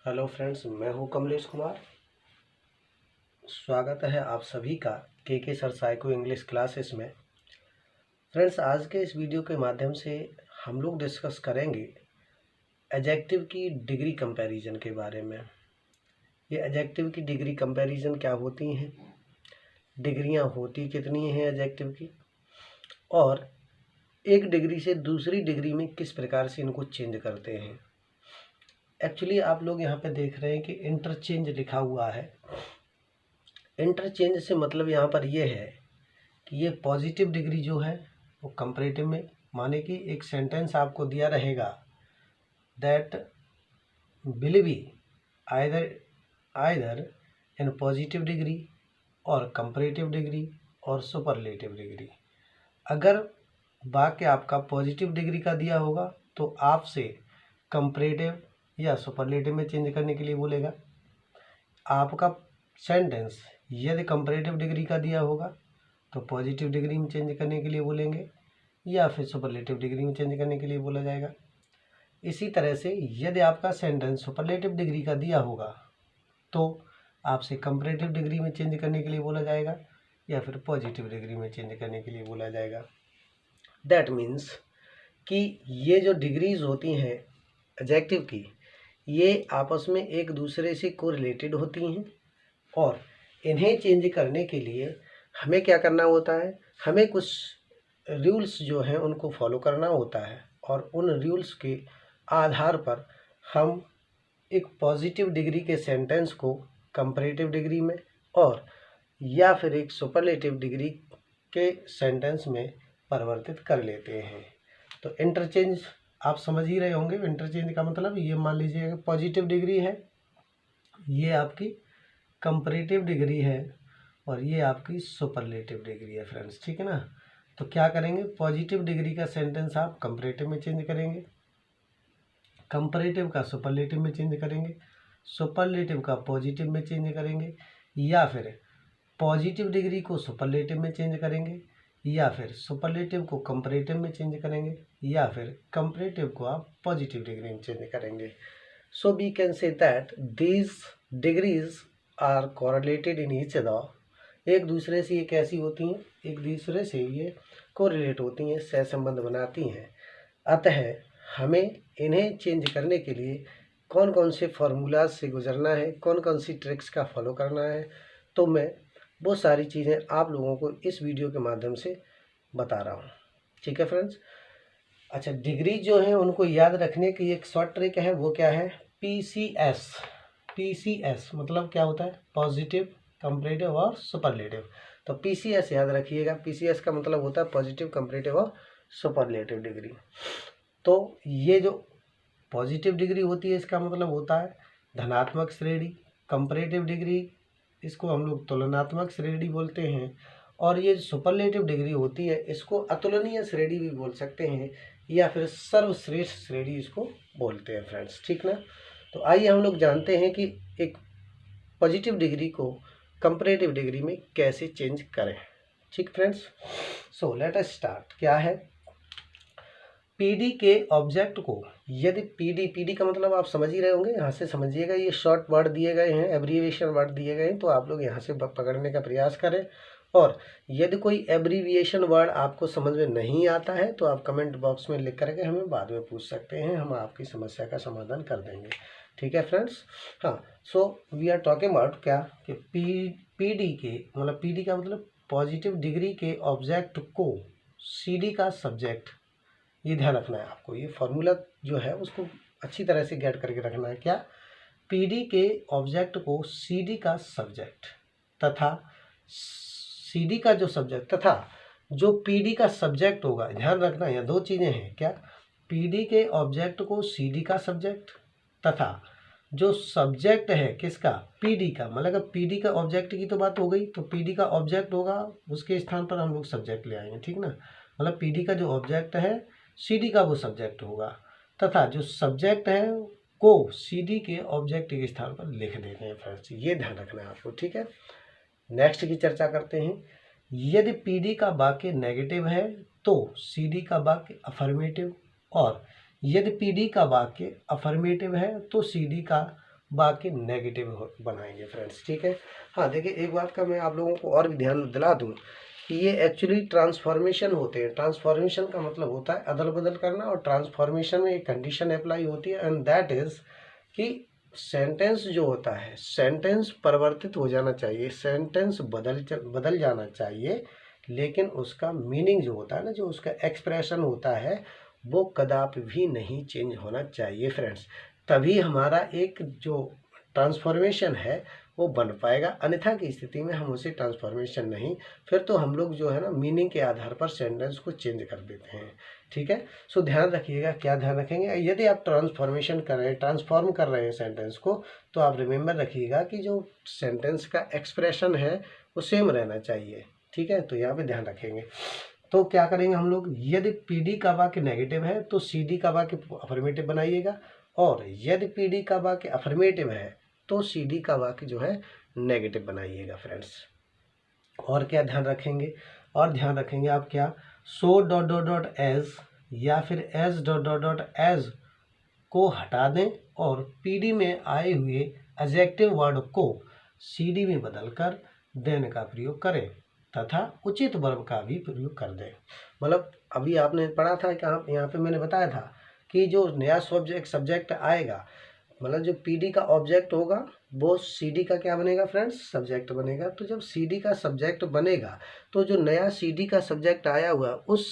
Hello friends, मैं हूं कमलेश कुमार। स्वागत है आप सभी का के सर साइको इंग्लिश क्लासेस में। फ्रेंड्स, आज के इस वीडियो के माध्यम से हम लोग डिस्कस करेंगे एडजेक्टिव की डिग्री कंपैरिजन के बारे में। ये एडजेक्टिव की डिग्री कंपैरिजन क्या होती हैं, डिग्रियां होती कितनी हैं एडजेक्टिव की, और एक डिग्री से दूसरी डिग्री में किस प्रकार से इनको चेंज करते हैं। एक्चुअली आप लोग यहाँ पे देख रहे हैं कि इंटरचेंज लिखा हुआ है। इंटरचेंज से मतलब यहाँ पर ये है कि ये पॉजिटिव डिग्री जो है वो कंपैरेटिव में, माने कि एक सेंटेंस आपको दिया रहेगा that will be either in positive degree और कंपैरेटिव डिग्री और सुपरलेटिव डिग्री। अगर वाक्य आपका पॉजिटिव डिग्री का दिया होगा तो आपसे कंपैरेटिव या सुपरलेटिव में चेंज करने के लिए बोलेगा। आपका सेंटेंस यदि कंपैरेटिव डिग्री का दिया होगा तो पॉजिटिव डिग्री में चेंज करने के लिए बोलेंगे या फिर सुपरलेटिव डिग्री में चेंज करने के लिए बोला जाएगा। इसी तरह से यदि आपका सेंटेंस सुपरलेटिव डिग्री का दिया होगा तो आपसे कंपैरेटिव डिग्री में चेंज करने के लिए बोला जाएगा या फिर पॉजिटिव डिग्री में चेंज करने के लिए बोला जाएगा। दैट मीन्स कि ये जो डिग्रीज होती हैं एडजेक्टिव की, ये आपस में एक दूसरे से कोरिलेटेड होती हैं और इन्हें चेंज करने के लिए हमें क्या करना होता है, हमें कुछ रूल्स जो हैं उनको फॉलो करना होता है और उन रूल्स के आधार पर हम एक पॉजिटिव डिग्री के सेंटेंस को कंपैरेटिव डिग्री में और या फिर एक सुपरलेटिव डिग्री के सेंटेंस में परिवर्तित कर लेते हैं। तो इंटरचेंज आप समझ ही रहे होंगे। इंटरचेंज का मतलब ये मान लीजिए पॉजिटिव डिग्री है, ये आपकी कंपैरेटिव डिग्री है और ये आपकी सुपरलेटिव डिग्री है फ्रेंड्स, ठीक है ना। तो क्या करेंगे, पॉजिटिव डिग्री का सेंटेंस आप कंपैरेटिव में चेंज करेंगे, कंपैरेटिव का सुपरलेटिव में चेंज करेंगे, सुपरलेटिव का पॉजिटिव में चेंज करेंगे, या फिर पॉजिटिव डिग्री को सुपरलेटिव में चेंज करेंगे, या फिर सुपरलेटिव को कंपैरेटिव में चेंज करेंगे, या फिर कंपैरेटिव को आप पॉजिटिव डिग्री में चेंज करेंगे। So we can say that these degrees are correlated in each other. एक दूसरे से ये कैसी होती हैं, एक दूसरे से ये कोरिलेट होती हैं, सहसंबंध बनाती हैं। अतः हमें इन्हें चेंज करने के लिए कौन कौन से फार्मूलाज से गुजरना है, कौन कौन सी ट्रिक्स का फॉलो करना है, तो मैं वो सारी चीज़ें आप लोगों को इस वीडियो के माध्यम से बता रहा हूँ। ठीक है फ्रेंड्स। अच्छा, डिग्री जो है उनको याद रखने की एक शॉर्ट ट्रिक है, वो क्या है, PCS। PCS मतलब क्या होता है, पॉजिटिव, कंपैरेटिव और सुपरलेटिव। तो PCS याद रखिएगा। PCS का मतलब होता है पॉजिटिव, कंपैरेटिव और सुपरलेटिव डिग्री। तो ये जो पॉजिटिव डिग्री होती है इसका मतलब होता है धनात्मक श्रेणी, कंपैरेटिव डिग्री इसको हम लोग तुलनात्मक श्रेणी बोलते हैं, और ये सुपरलेटिव डिग्री होती है इसको अतुलनीय श्रेणी भी बोल सकते हैं या फिर सर्वश्रेष्ठ श्रेणी इसको बोलते हैं फ्रेंड्स, ठीक ना। तो आइए हम लोग जानते हैं कि एक पॉजिटिव डिग्री को कंपैरेटिव डिग्री में कैसे चेंज करें। ठीक friends, so let us start. क्या है, पीडी के ऑब्जेक्ट को यदि पीडी का मतलब आप समझ ही रहे होंगे, यहाँ से समझिएगा। ये शॉर्ट वर्ड दिए गए हैं, एब्रीविएशन वर्ड दिए गए हैं, तो आप लोग यहाँ से पकड़ने का प्रयास करें। और यदि कोई एब्रीविएशन वर्ड आपको समझ में नहीं आता है तो आप कमेंट बॉक्स में लिख करके हमें बाद में पूछ सकते हैं, हम आपकी समस्या का समाधान कर देंगे। ठीक है फ्रेंड्स। हाँ, so we are talking about क्या कि पीडी के मतलब पीडी का मतलब पॉजिटिव डिग्री के ऑब्जेक्ट को सीडी का सब्जेक्ट, ये ध्यान रखना है आपको। ये फॉर्मूला जो है उसको अच्छी तरह से गेट करके रखना है। क्या, पीडी के ऑब्जेक्ट को सीडी का सब्जेक्ट तथा सीडी का जो सब्जेक्ट तथा जो पीडी का सब्जेक्ट होगा, ध्यान रखना यहाँ दो चीज़ें हैं। क्या, पीडी के ऑब्जेक्ट को सीडी का सब्जेक्ट तथा जो सब्जेक्ट है किसका, पीडी का, मतलब अगर पीडी का ऑब्जेक्ट की तो बात हो गई तो पीडी का ऑब्जेक्ट होगा, उसके स्थान पर हम लोग सब्जेक्ट ले आएंगे, ठीक ना। मतलब पीडी का जो ऑब्जेक्ट है सीडी का वो सब्जेक्ट होगा तथा जो सब्जेक्ट है को सीडी के ऑब्जेक्ट के स्थान पर लिख देते हैं फ्रेंड्स, ये ध्यान रखना है आपको। ठीक है, नेक्स्ट की चर्चा करते हैं। यदि पीडी का वाक्य नेगेटिव है तो सीडी का वाक्य अफर्मेटिव, और यदि पीडी का वाक्य अफर्मेटिव है तो सीडी का बाकी नेगेटिव बनाएंगे फ्रेंड्स, ठीक है। हाँ देखिए, एक बात का मैं आप लोगों को और भी ध्यान दिला दूँ कि ये एक्चुअली ट्रांसफॉर्मेशन होते हैं। ट्रांसफॉर्मेशन का मतलब होता है अदल बदल करना, और ट्रांसफॉर्मेशन में एक कंडीशन अप्लाई होती है, एंड दैट इज़ कि सेंटेंस जो होता है, सेंटेंस परिवर्तित हो जाना चाहिए, सेंटेंस बदल जाना चाहिए, लेकिन उसका मीनिंग जो होता है ना, जो उसका एक्सप्रेशन होता है, वो कदापि भी नहीं चेंज होना चाहिए फ्रेंड्स। तभी हमारा एक जो ट्रांसफॉर्मेशन है वो बन पाएगा, अन्यथा की स्थिति में हम उसे ट्रांसफॉर्मेशन नहीं, फिर तो हम लोग जो है ना मीनिंग के आधार पर सेंटेंस को चेंज कर देते हैं, ठीक है। सो ध्यान रखिएगा, क्या ध्यान रखेंगे, यदि आप ट्रांसफॉर्मेशन कर रहे हैं, ट्रांसफॉर्म कर रहे हैं सेंटेंस को, तो आप रिमेंबर रखिएगा कि जो सेंटेंस का एक्सप्रेशन है वो सेम रहना चाहिए, ठीक है। तो यहाँ पे ध्यान रखेंगे। तो क्या करेंगे हम लोग, यदि पीडी का वाक्य नेगेटिव है तो सीडी का वाक्य अफर्मेटिव बनाइएगा, और यदि पीडी का वाक्य अफर्मेटिव है तो सीडी का वाक्य जो है नेगेटिव बनाइएगा फ्रेंड्स। और क्या ध्यान रखेंगे, और ध्यान रखेंगे आप क्या, so dot dot dot as या फिर as dot dot dot as को हटा दें, और पीडी में आए हुए एडजेक्टिव वर्ड को सीडी में बदलकर देन का प्रयोग करें, तथा उचित वर्ब का भी प्रयोग कर दें। मतलब अभी आपने पढ़ा था कि यहाँ पे मैंने बताया था कि जो नया सब्जेक्ट आएगा, मतलब जो पीडी का ऑब्जेक्ट होगा वो सीडी का क्या बनेगा फ्रेंड्स, सब्जेक्ट बनेगा। तो जब सीडी का सब्जेक्ट बनेगा तो जो नया सीडी का सब्जेक्ट आया हुआ है, उस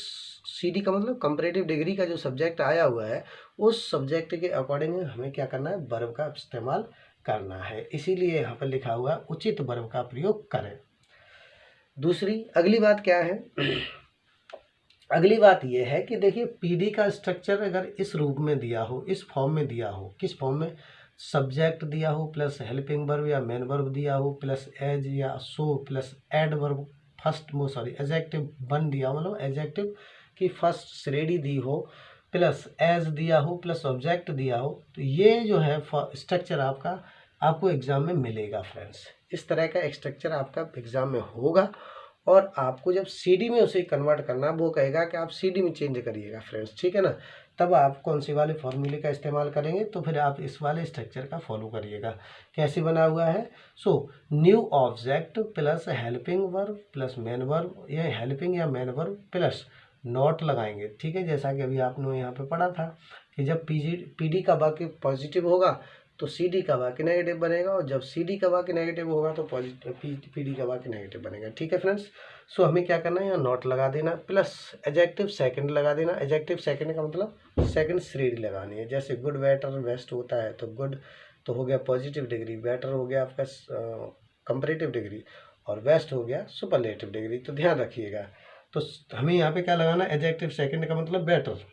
सीडी का मतलब कंपैरेटिव डिग्री का जो सब्जेक्ट आया हुआ है, उस सब्जेक्ट के अकॉर्डिंग हमें क्या करना है, वर्ब का इस्तेमाल करना है। इसीलिए यहाँ पर लिखा हुआ है उचित वर्ब का प्रयोग करें। दूसरी अगली बात क्या है, अगली बात यह है कि देखिए पीडी का स्ट्रक्चर अगर इस रूप में दिया हो, इस फॉर्म में दिया हो, किस फॉर्म में, सब्जेक्ट दिया हो प्लस हेल्पिंग वर्ब या मेन वर्ब दिया हो प्लस एज या so plus adverb adjective बन दिया हो, मतलब एडजेक्टिव की फर्स्ट श्रेणी दी हो, प्लस एज दिया हो प्लस ऑब्जेक्ट दिया हो, तो ये जो है स्ट्रक्चर आपको एग्जाम में मिलेगा फ्रेंड्स। इस तरह का स्ट्रक्चर आपका एग्जाम में होगा, और आपको जब सीडी में उसे कन्वर्ट करना, वो कहेगा कि आप सीडी में चेंज करिएगा फ्रेंड्स, ठीक है ना। तब आप कौन सी वाले फॉर्मूले का इस्तेमाल करेंगे, तो फिर आप इस वाले स्ट्रक्चर का फॉलो करिएगा। कैसे बना हुआ है, so new object plus helping verb plus main verb, या हेल्पिंग या मेन वर्ब प्लस नॉट लगाएंगे, ठीक है। जैसा कि अभी आपने यहाँ पे पढ़ा था कि जब पीडी का वाक्य पॉजिटिव होगा तो सीडी का वाक्य नेगेटिव बनेगा, और जब सीडी का वाक्य नेगेटिव होगा तो पीडी का वाक्य नेगेटिव बनेगा, ठीक है फ्रेंड्स। सो हमें क्या करना है, यहाँ नॉट लगा देना प्लस एडजेक्टिव सेकंड लगा देना। एडजेक्टिव सेकंड का मतलब सेकंड श्रेणी लगानी है। जैसे गुड, बेटर, बेस्ट होता है, तो गुड तो हो गया पॉजिटिव डिग्री, बेटर हो गया आपका कंपैरेटिव डिग्री, और बेस्ट हो गया सुपरलेटिव डिग्री। तो ध्यान रखिएगा, तो हमें यहाँ पे क्या लगाना है, एडजेक्टिव सेकंड का मतलब बेटर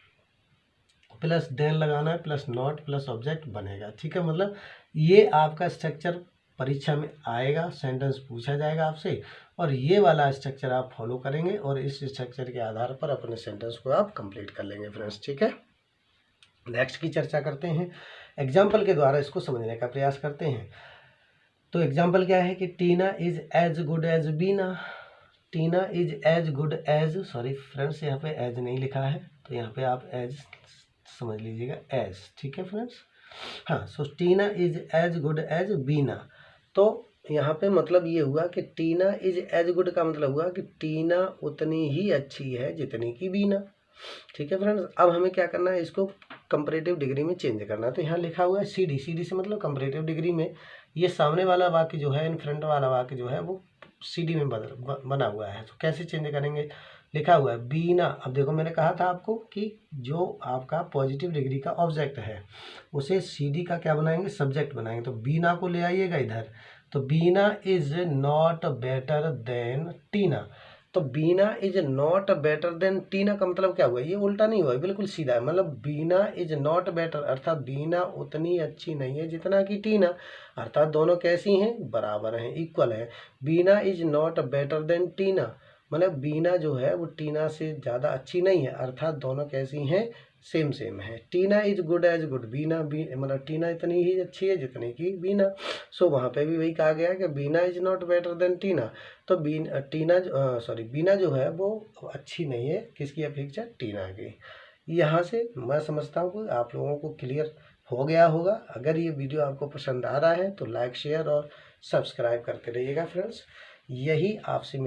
प्लस देन लगाना है प्लस नॉट प्लस ऑब्जेक्ट बनेगा, ठीक है। मतलब ये आपका स्ट्रक्चर परीक्षा में आएगा, सेंटेंस पूछा जाएगा आपसे, और ये वाला स्ट्रक्चर आप फॉलो करेंगे, और इस स्ट्रक्चर के आधार पर अपने सेंटेंस को आप कंप्लीट कर लेंगे फ्रेंड्स, ठीक है। नेक्स्ट की चर्चा करते हैं, एग्जाम्पल के द्वारा इसको समझने का प्रयास करते हैं। तो एग्जाम्पल क्या है कि Tina is as good as Bina, Tina is as good as, sorry friends यहाँ पे एज नहीं लिखा है, तो यहाँ पे आप एज समझ लीजिएगा, एज, ठीक है फ्रेंड्स। हाँ, सो टीना इज एज गुड एज बीना, तो यहाँ पे मतलब ये हुआ कि टीना इज एज गुड का मतलब हुआ कि टीना उतनी ही अच्छी है जितनी की बीना, ठीक है फ्रेंड्स। अब हमें क्या करना है, इसको कंपैरेटिव डिग्री में चेंज करना है। तो यहाँ लिखा हुआ है सीडी, सीडी से मतलब कंपैरेटिव डिग्री में ये सामने वाला वाक्य जो है, इन फ्रंट वाला वाक्य जो है वो सीडी में बना हुआ है। तो कैसे चेंज करेंगे, लिखा हुआ है बीना। अब देखो मैंने कहा था आपको कि जो आपका पॉजिटिव डिग्री का ऑब्जेक्ट है उसे सीडी का क्या बनाएंगे, सब्जेक्ट बनाएंगे। तो बीना को ले आइएगा इधर, तो बीना इज नॉट बेटर देन टीना, तो बीना इज नॉट बेटर देन टीना का मतलब क्या हुआ, ये उल्टा नहीं हुआ, बिल्कुल सीधा है। मतलब बीना इज नॉट बेटर अर्थात बीना उतनी अच्छी नहीं है जितना कि टीना, अर्थात दोनों कैसी हैं, बराबर हैं, इक्वल है। बीना इज नॉट बेटर देन टीना, मतलब बीना जो है वो टीना से ज़्यादा अच्छी नहीं है, अर्थात दोनों कैसी हैं, सेम सेम है। टीना इज गुड एज गुड, मतलब टीना इतनी ही अच्छी है जितनी की बीना। सो वहाँ पे भी वही कहा गया कि बीना इज नॉट बेटर देन टीना, तो बीना जो है वो अच्छी नहीं है, किसकी अपेक्षा, टीना की। यहाँ से मैं समझता हूँ कि आप लोगों को क्लियर हो गया होगा। अगर ये वीडियो आपको पसंद आ रहा है तो लाइक शेयर और सब्सक्राइब करते रहिएगा फ्रेंड्स। यही आपसे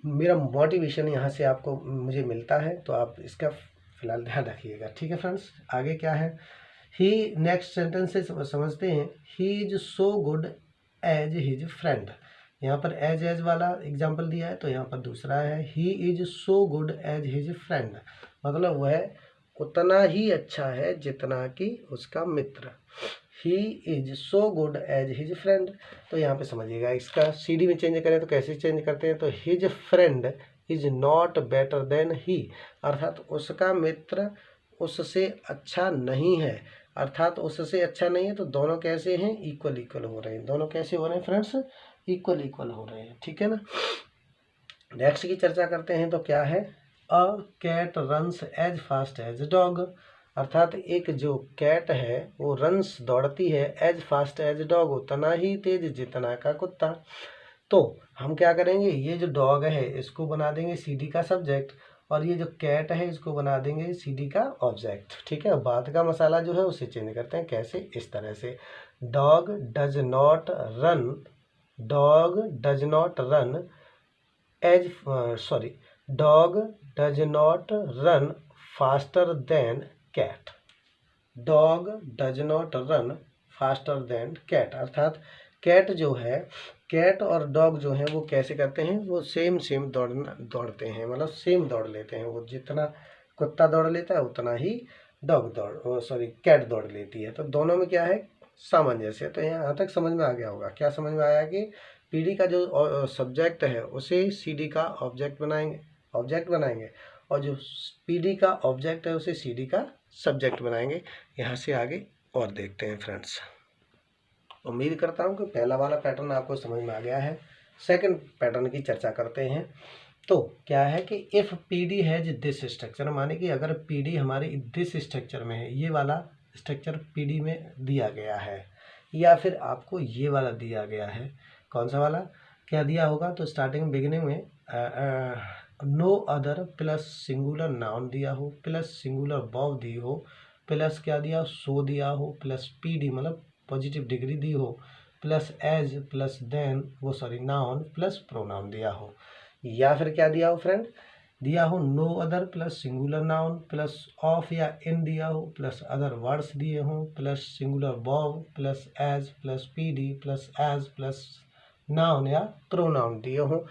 मेरा मोटिवेशन यहाँ से आपको मुझे मिलता है, तो आप इसका फिलहाल ध्यान रखिएगा। ठीक है फ्रेंड्स, आगे क्या है, ही नेक्स्ट सेंटेंस से समझते हैं। He is so good as his friend. यहाँ पर एज वाला एग्जाम्पल दिया है, तो यहाँ पर दूसरा है he is so good as his friend, मतलब वह उतना ही अच्छा है जितना कि उसका मित्र। He is so good as his friend, तो यहाँ पे समझिएगा, इसका CD में चेंज करें तो कैसे चेंज करते हैं, तो his friend is not better than he, अर्थात उसका मित्र उससे अच्छा नहीं है, अर्थात उससे अच्छा नहीं है। तो दोनों कैसे हैं, इक्वल इक्वल हो रहे हैं। दोनों कैसे हो रहे हैं फ्रेंड्स, इक्वल इक्वल हो रहे हैं। ठीक है ना। नेक्स्ट की चर्चा करते हैं, तो क्या है, a cat runs as fast as dog, अर्थात एक जो कैट है वो रन्स दौड़ती है, एज फास्ट एज डॉग उतना ही तेज जितना का कुत्ता। तो हम क्या करेंगे, ये जो डॉग है इसको बना देंगे CD का सब्जेक्ट, और ये जो कैट है इसको बना देंगे CD का ऑब्जेक्ट। ठीक है, बात का मसाला जो है उसे चेंज करते हैं। कैसे, इस तरह से, dog does not run, dog does not run as sorry dog does not run faster than cat, dog does not run faster than cat, अर्थात कैट जो है, कैट और डॉग जो है वो कैसे करते हैं, वो सेम दौड़ते हैं, मतलब सेम दौड़ लेते हैं। वो जितना कुत्ता दौड़ लेता है उतना ही कैट दौड़ लेती है। तो दोनों में क्या है, सामंजस्य। तो यहाँ तक समझ में आ गया होगा। क्या समझ में आया कि PD का जो सब्जेक्ट है उसे CD का ऑब्जेक्ट बनाएंगे, और जो PD का ऑब्जेक्ट है उसे CD का सब्जेक्ट बनाएंगे। यहाँ से आगे और देखते हैं फ्रेंड्स। उम्मीद करता हूँ कि पहला वाला पैटर्न आपको समझ में आ गया है। सेकंड पैटर्न की चर्चा करते हैं। तो क्या है कि if PD has this structure, माने कि अगर PD हमारे दिस स्ट्रक्चर में है, ये वाला स्ट्रक्चर PD में दिया गया है, या फिर आपको ये वाला दिया गया है, कौन सा वाला, क्या दिया होगा, तो स्टार्टिंग बिगिनिंग में no other plus singular noun दिया हो, प्लस सिंगुलर वर्ब दी हो, प्लस क्या दिया, सो दिया हो, प्लस PD मतलब पॉजिटिव डिग्री दी हो, plus as plus than noun plus pronoun दिया हो, या फिर क्या दिया हो फ्रेंड, दिया हो no other plus singular noun plus of या इन दिया हो, प्लस अदर वर्ड्स दिए हों, plus singular verb plus as plus PD plus as plus noun या प्रोनाउन दिए हों।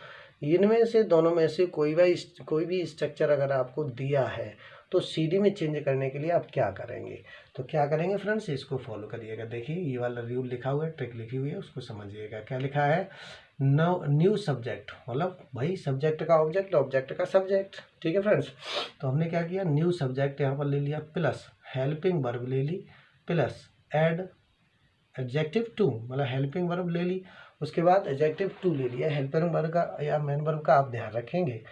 इनमें से दोनों में से कोई भी स्ट्रक्चर अगर आपको दिया है तो CD में चेंज करने के लिए आप क्या करेंगे, तो क्या करेंगे फ्रेंड्स, इसको फॉलो करिएगा। देखिए ये वाला रूल लिखा हुआ है, ट्रिक लिखी हुई है, उसको समझिएगा। क्या लिखा है, न्यू सब्जेक्ट, मतलब भाई सब्जेक्ट का ऑब्जेक्ट, ऑब्जेक्ट का सब्जेक्ट। ठीक है फ्रेंड्स, तो हमने क्या किया, न्यू सब्जेक्ट यहाँ पर ले लिया, प्लस हेल्पिंग वर्ब ले ली, प्लस एड एडजेक्टिव टू, मतलब हेल्पिंग वर्ब ले ली, उसके बाद एडजेक्टिव टू ले लिया। हेल्पिंग वर्ब का या मेन वर्ब का आप ध्यान रखेंगे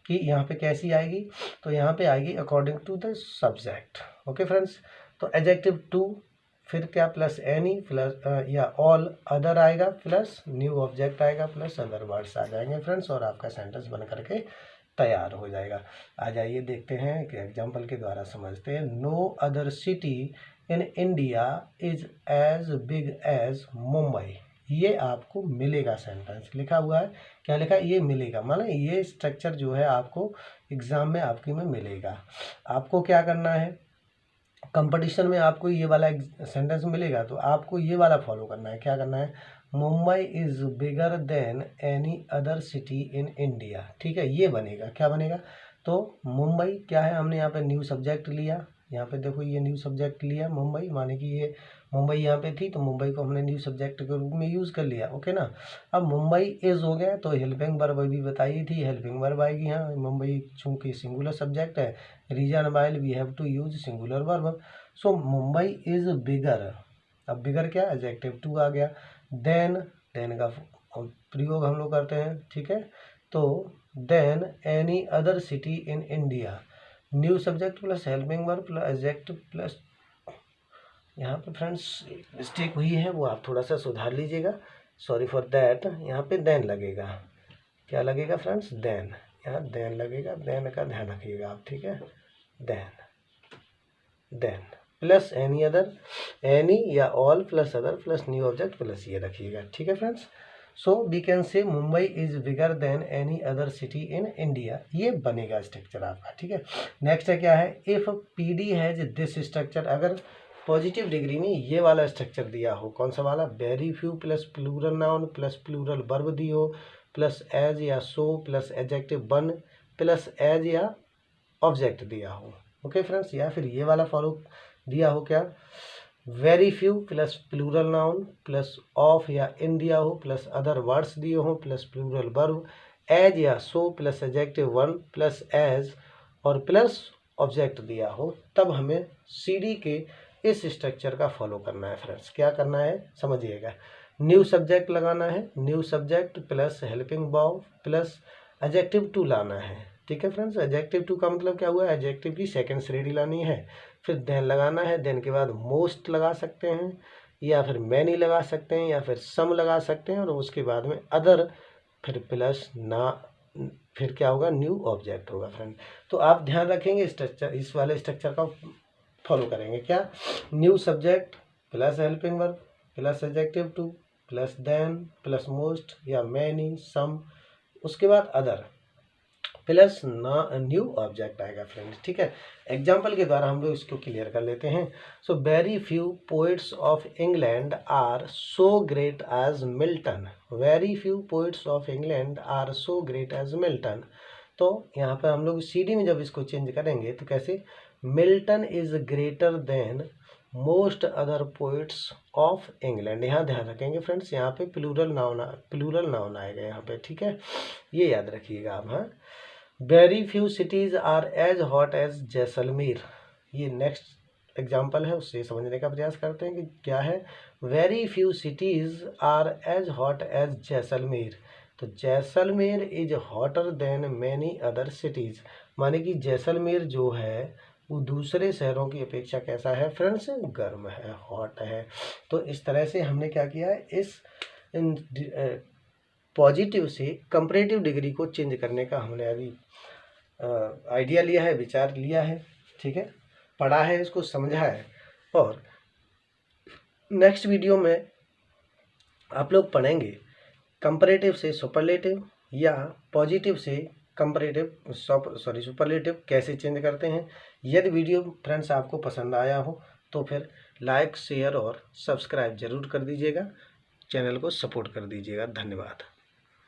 कि यहाँ पे कैसी आएगी, तो यहाँ पे आएगी according to the subject. Okay friends, तो एडजेक्टिव टू, फिर क्या, प्लस एनी प्लस या ऑल अदर आएगा, प्लस न्यू ऑब्जेक्ट आएगा, प्लस अदर वर्ड्स आ जाएंगे फ्रेंड्स, और आपका सेंटेंस बन करके तैयार हो जाएगा। आ जाइए देखते हैं कि एग्जाम्पल के द्वारा समझते हैं। No other city in India is as big as Mumbai, ये आपको मिलेगा, सेंटेंस लिखा हुआ है, क्या लिखा है, ये मिलेगा, मतलब ये स्ट्रक्चर जो है आपको एग्जाम में आपकी में मिलेगा। आपको क्या करना है, कंपटीशन में आपको ये वाला सेंटेंस मिलेगा तो आपको ये वाला फॉलो करना है। क्या करना है, Mumbai is bigger than any other city in India. ठीक है, ये बनेगा, क्या बनेगा, तो मुंबई क्या है, हमने यहाँ पे न्यू सब्जेक्ट लिया, यहाँ पे देखो ये न्यू सब्जेक्ट लिया मुंबई, माने कि ये मुंबई यहाँ पे थी तो मुंबई को हमने न्यू सब्जेक्ट के रूप में यूज़ कर लिया। ओके ना, अब मुंबई इज़ हो गया तो हेल्पिंग वर्ब भी बताई थी, हेल्पिंग वर्ब आएगी यहाँ। मुंबई चूँकि सिंगुलर सब्जेक्ट है, reason while we have to use singular verb, so Mumbai is bigger, अब बिगर क्या, एडजेक्टिव टू आ गया। देन का प्रयोग हम लोग करते हैं। ठीक है, तो then any other city in India, new subject plus helping verb plus adjective plus, यहाँ पे फ्रेंड्स मिस्टेक हुई है वो आप थोड़ा सा सुधार लीजिएगा, सॉरी फॉर दैट। यहाँ पे देन लगेगा, क्या लगेगा फ्रेंड्स, देन, यहाँ देन लगेगा, देन का ध्यान रखिएगा आप। ठीक है, than plus any other, any या all plus other plus new object plus ये रखिएगा। ठीक है फ्रेंड्स, so we can say Mumbai is bigger than any other city in India, ये बनेगा स्ट्रक्चर आपका। ठीक है, नेक्स्ट है क्या है, if P D has this structure, अगर पॉजिटिव डिग्री में ये वाला स्ट्रक्चर दिया हो, कौन सा वाला, very few plus plural noun plus plural verb दी हो प्लस एज या सो प्लस एडजेक्टिव बन प्लस एज या ऑब्जेक्ट दिया हो। ओके फ्रेंड्स, या फिर ये वाला फॉलो दिया हो क्या, very few plus plural noun plus of या इन दिया हो प्लस अदर वर्ड्स दिए हो प्लस प्लूरल वर्ब, एज या so plus adjective one plus as और प्लस ऑब्जेक्ट दिया हो, तब हमें CD के इस स्ट्रक्चर का फॉलो करना है फ्रेंड्स। क्या करना है समझिएगा, न्यू सब्जेक्ट लगाना है, new subject plus helping verb plus adjective two लाना है। ठीक है फ्रेंड्स, एडजेक्टिव टू का मतलब क्या हुआ, एडजेक्टिव की सेकंड श्रेणी लानी है, फिर देन लगाना है, देन के बाद मोस्ट लगा सकते हैं या फिर मैनी लगा सकते हैं या फिर सम लगा सकते हैं और उसके बाद में अदर, फिर प्लस ना, फिर क्या होगा, न्यू ऑब्जेक्ट होगा फ्रेंड। तो आप ध्यान रखेंगे स्ट्रक्चर, इस वाले स्ट्रक्चर का फॉलो करेंगे। क्या, new subject plus helping verb plus adjective two plus then plus most या मैनी सम, उसके बाद अदर प्लस ना न्यू ऑब्जेक्ट आएगा फ्रेंड्स। ठीक है, एग्जाम्पल के द्वारा हम लोग इसको क्लियर कर लेते हैं। So very few poets of England are so great as Milton, very few poets of England are so great as Milton. तो यहाँ पर हम लोग CD में जब इसको चेंज करेंगे तो कैसे, Milton is greater than most other poets of England, यहाँ ध्यान रखेंगे फ्रेंड्स, यहाँ पे प्लूरल नाउन आएगा यहाँ पे। ठीक है, ये याद रखिएगा आप। हाँ, very few cities are as hot as Jaisalmer, ये नेक्स्ट एग्जाम्पल है, उससे समझने का प्रयास करते हैं कि क्या है, very few cities are as hot as Jaisalmer, तो Jaisalmer is hotter than many other cities, माने कि जैसलमेर जो है वो दूसरे शहरों की अपेक्षा कैसा है फ्रेंड्स, गर्म है, हॉट है। तो इस तरह से हमने क्या किया है, इस पॉजिटिव से कंपैरेटिव डिग्री को चेंज करने का हमने अभी आइडिया लिया है, विचार लिया है। ठीक है, पढ़ा है, इसको समझा है, और नेक्स्ट वीडियो में आप लोग पढ़ेंगे कंपैरेटिव से सुपरलेटिव या पॉजिटिव से कंपैरेटिव सुपरलेटिव कैसे चेंज करते हैं। यदि वीडियो फ्रेंड्स आपको पसंद आया हो तो फिर लाइक शेयर और सब्सक्राइब जरूर कर दीजिएगा, चैनल को सपोर्ट कर दीजिएगा। धन्यवाद।